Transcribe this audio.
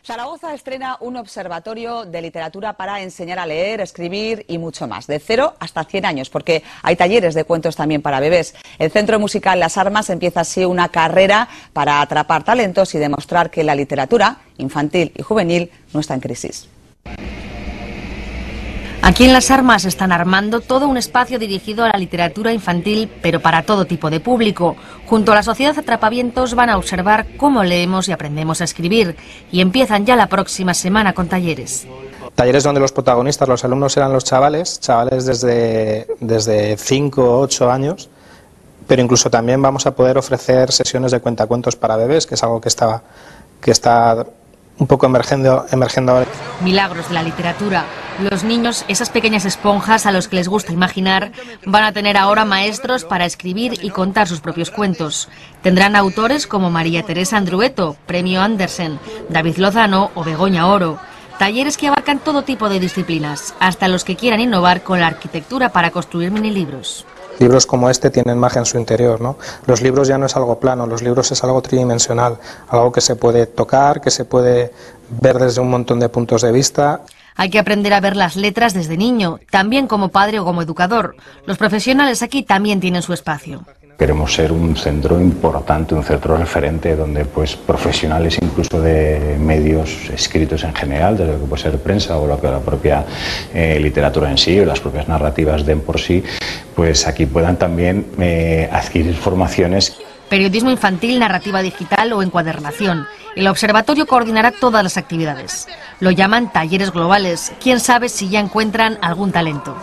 Zaragoza estrena un observatorio de literatura para enseñar a leer, escribir y mucho más, de 0 hasta 100 años, porque hay talleres de cuentos también para bebés. El Centro Musical Las Armas empieza así una carrera para atrapar talentos y demostrar que la literatura infantil y juvenil no está en crisis. Aquí en Las Armas están armando todo un espacio dirigido a la literatura infantil, pero para todo tipo de público. Junto a la Sociedad Atrapavientos van a observar cómo leemos y aprendemos a escribir. Y empiezan ya la próxima semana con talleres. Talleres donde los protagonistas, los alumnos, eran los chavales desde 5 o 8 años, pero incluso también vamos a poder ofrecer sesiones de cuentacuentos para bebés, que es algo que está un poco emergiendo ahora. Milagros de la literatura. Los niños, esas pequeñas esponjas a los que les gusta imaginar, van a tener ahora maestros para escribir y contar sus propios cuentos. Tendrán autores como María Teresa Andrueto, Premio Andersen, David Lozano o Begoña Oro. Talleres que abarcan todo tipo de disciplinas, hasta los que quieran innovar con la arquitectura para construir minilibros. Libros como este tienen magia en su interior, ¿no? Los libros ya no es algo plano, los libros es algo tridimensional, algo que se puede tocar, que se puede ver desde un montón de puntos de vista. Hay que aprender a ver las letras desde niño, también como padre o como educador. Los profesionales aquí también tienen su espacio. Queremos ser un centro importante, un centro referente donde pues profesionales incluso de medios escritos en general, desde lo que puede ser prensa o lo que la propia literatura en sí o las propias narrativas den por sí, pues aquí puedan también adquirir formaciones. Periodismo infantil, narrativa digital o encuadernación. El observatorio coordinará todas las actividades. Lo llaman talleres globales. Quién sabe si ya encuentran algún talento.